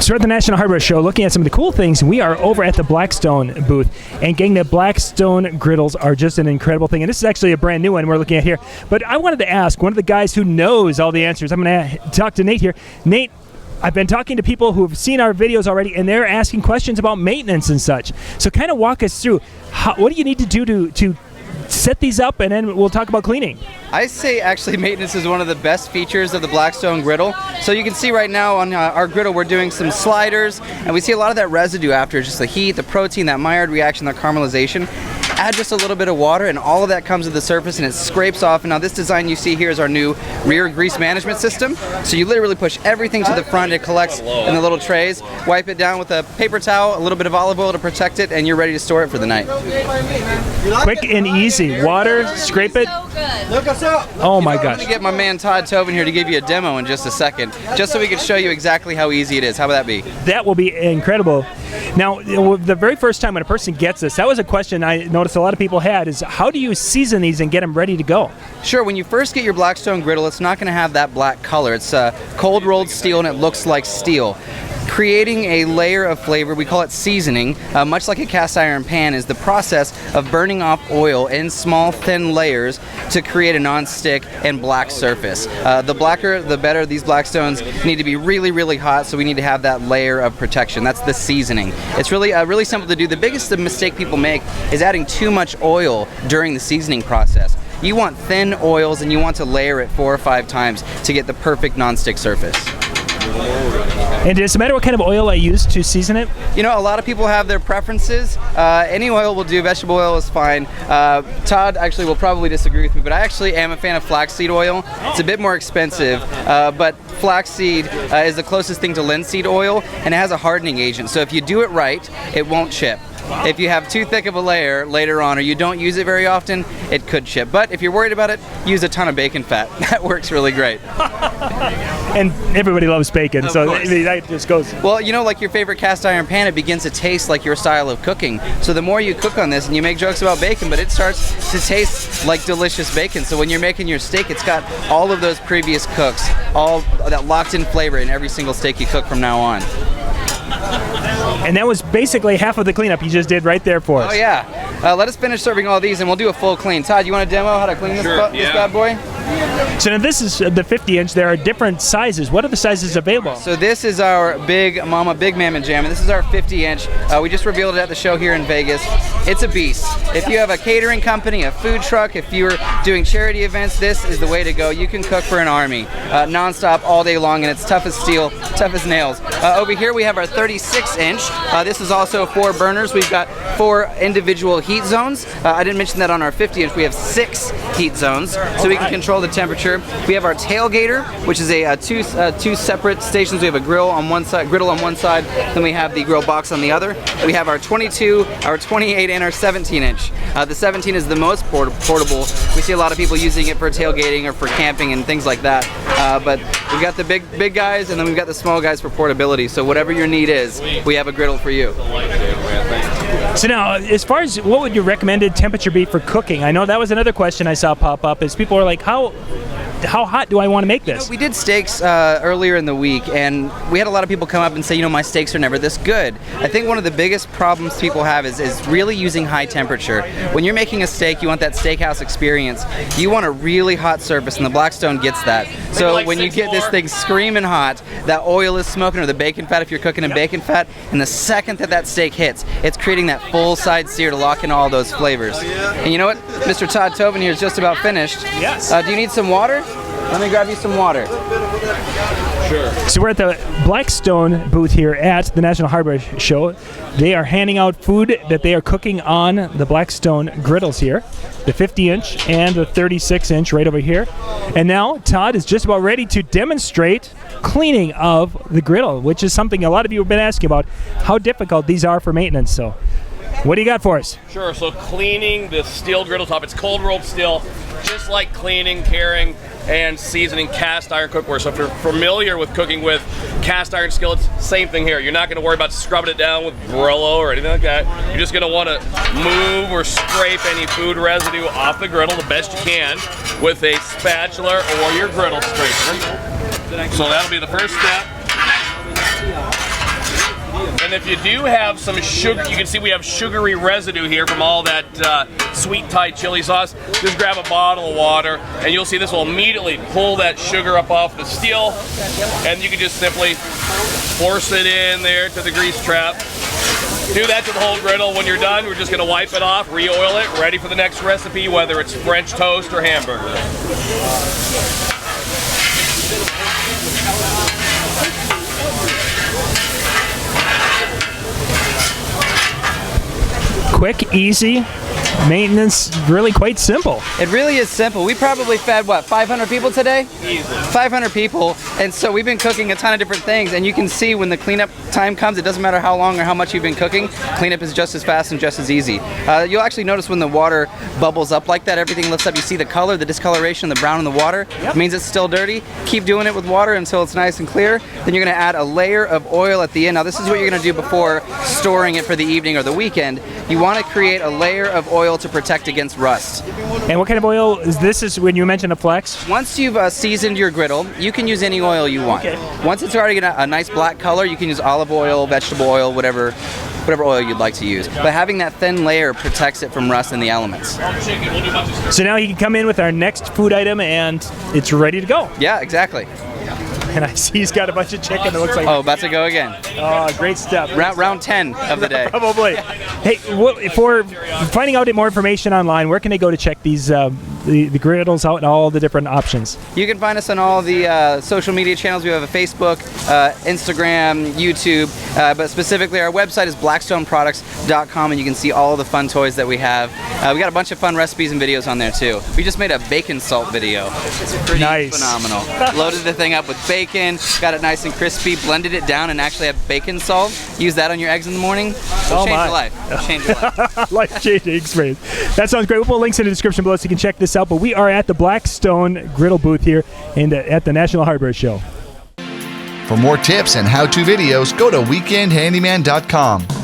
So we're at the National Hardware Show looking at some of the cool things. We are over at the Blackstone booth. And gang, the Blackstone Griddles are just an incredible thing. And this is actually a brand new one we're looking at here. But I wanted to ask one of the guys who knows all the answers. I'm going to talk to Nate here. Nate, I've been talking to people who have seen our videos already, and they're asking questions about maintenance and such. So kind of walk us through, what do you need to do to set these up, and then we'll talk about cleaning. I say actually maintenance is one of the best features of the Blackstone Griddle. So you can see right now on our griddle we're doing some sliders, and we see a lot of that residue after, just the heat, the protein, that Maillard reaction, that caramelization. Add just a little bit of water and all of that comes to the surface and it scrapes off. And now this design you see here is our new rear grease management system. So you literally push everything to the front, it collects in the little trays, wipe it down with a paper towel, a little bit of olive oil to protect it, and you're ready to store it for the night. Quick and easy. Water, scrape it. Look us up. Oh my gosh. I'm going to get my man Todd Toven here to give you a demo in just a second, just so we can show you exactly how easy it is. How would that be? That will be incredible. Now, the very first time when a person gets this, that was a question I noticed a lot of people had, is how do you season these and get them ready to go? Sure, when you first get your Blackstone Griddle, it's not going to have that black color. It's cold rolled steel and it looks like steel. Creating a layer of flavor, we call it seasoning, much like a cast iron pan, is the process of burning off oil in small thin layers to create a non-stick and black surface. The blacker the better. These Blackstones need to be really, really hot, so we need to have that layer of protection. That's the seasoning. It's really really simple to do. The biggest mistake people make is adding too much oil during the seasoning process. You want thin oils and you want to layer it 4 or 5 times to get the perfect non-stick surface. And does it matter what kind of oil I use to season it? You know, a lot of people have their preferences. Any oil will do. Vegetable oil is fine. Todd actually will probably disagree with me, but I actually am a fan of flaxseed oil. It's a bit more expensive, but flaxseed is the closest thing to linseed oil, and it has a hardening agent. So if you do it right, it won't chip. If you have too thick of a layer later on or you don't use it very often, it could chip. But if you're worried about it, use a ton of bacon fat. That works really great. And everybody loves bacon, so that just goes. Well, you know, like your favorite cast iron pan, it begins to taste like your style of cooking. So the more you cook on this, and you make jokes about bacon, but it starts to taste like delicious bacon. So when you're making your steak, it's got all of those previous cooks, all that locked in flavor in every single steak you cook from now on. And that was basically half of the cleanup you just did right there for us. Oh yeah. Let us finish serving all these and we'll do a full clean. Todd, you want to demo how to clean this bad boy? So now this is the 50-inch. There are different sizes. What are the sizes available? So this is our Big Mama Big Mammoth Jam, and this is our 50-inch. We just revealed it at the show here in Vegas. It's a beast. If you have a catering company, a food truck, if you're doing charity events, this is the way to go. You can cook for an army, non-stop all day long, and it's tough as steel, tough as nails. Over here we have our 36-inch. This is also 4 burners. We've got 4 individual heat zones. I didn't mention that on our 50-inch. We have 6 heat zones, so we can control the temperature. We have our tailgater, which is a two separate stations. We have a griddle on one side, then we have the grill box on the other. We have our 22, our 28, and our 17-inch. The 17 is the most portable. We see a lot of people using it for tailgating or for camping and things like that. But we've got the big guys, and then we've got the small guys for portability. So whatever your need is, we have a griddle for you. So now, as far as what would your recommended temperature be for cooking? I know that was another question I saw pop up, is people are like, how hot do I want to make this? You know, we did steaks earlier in the week, and we had a lot of people come up and say, you know, my steaks are never this good. I think one of the biggest problems people have is really using high temperature. When you're making a steak, you want that steakhouse experience. You want a really hot surface, and the Blackstone gets that. So when you get this thing screaming hot, that oil is smoking, or the bacon fat if you're cooking in bacon fat, and the second that steak hits, it's creating that full side sear to lock in all those flavors. And you know what? Mr. Todd Toven here is just about finished. Yes. Do you need some water? Let me grab you some water. Sure. So we're at the Blackstone booth here at the National Hardware Show. They are handing out food that they are cooking on the Blackstone griddles here. The 50-inch and the 36-inch right over here. And now Todd is just about ready to demonstrate cleaning of the griddle, which is something a lot of you have been asking about, how difficult these are for maintenance. So what do you got for us? Sure, so cleaning the steel griddle top, it's cold rolled steel, just like cleaning, curing, and seasoning cast iron cookware. So if you're familiar with cooking with cast iron skillets, same thing here. You're not going to worry about scrubbing it down with Brillo or anything like that. You're just going to want to move or scrape any food residue off the griddle the best you can with a spatula or your griddle scraper. So that'll be the first step. And if you do have some sugar, you can see we have sugary residue here from all that sweet Thai chili sauce. Just grab a bottle of water, and you'll see this will immediately pull that sugar up off the steel, and you can just simply force it in there to the grease trap. Do that to the whole griddle. When you're done, we're just going to wipe it off, re-oil it, ready for the next recipe, whether it's French toast or hamburger. Quick, easy, maintenance, really quite simple. It really is simple. We probably fed, what, 500 people today? Easy. 500 people, and so we've been cooking a ton of different things, and you can see when the cleanup time comes, it doesn't matter how long or how much you've been cooking, cleanup is just as fast and just as easy. You'll actually notice when the water bubbles up like that, everything lifts up, you see the color, the discoloration, the brown in the water. It means it's still dirty. Keep doing it with water until it's nice and clear. Then you're going to add a layer of oil at the end. Now this is what you're going to do before storing it for the evening or the weekend. You want to create a layer of oil to protect against rust. And what kind of oil is this? Is when you mentioned a flex? Once you've seasoned your griddle, you can use any oil you want. Once it's already got a nice black color, you can use olive oil, vegetable oil, whatever oil you'd like to use. But having that thin layer protects it from rust and the elements. So now he can come in with our next food item, and it's ready to go. Yeah, exactly. And I see he's got a bunch of chicken that looks like... Oh, about to go again. Oh, great stuff. Round 10 of the day. Probably. Hey, for finding out more information online, where can they go to check these the griddles out and all the different options? You can find us on all the social media channels. We have a Facebook, Instagram, YouTube, but specifically our website is blackstoneproducts.com, and you can see all the fun toys that we have. We got a bunch of fun recipes and videos on there too. We just made a bacon salt video. It's pretty phenomenal. Loaded the thing up with bacon, got it nice and crispy, blended it down, and actually have bacon salt. Use that on your eggs in the morning. It'll change your life. It'll change your life. Life-changing experience. That sounds great. We'll put links in the description below so you can check this out. But we are at the Blackstone Griddle booth here at the National Hardware Show. For more tips and how-to videos, go to weekendhandyman.com.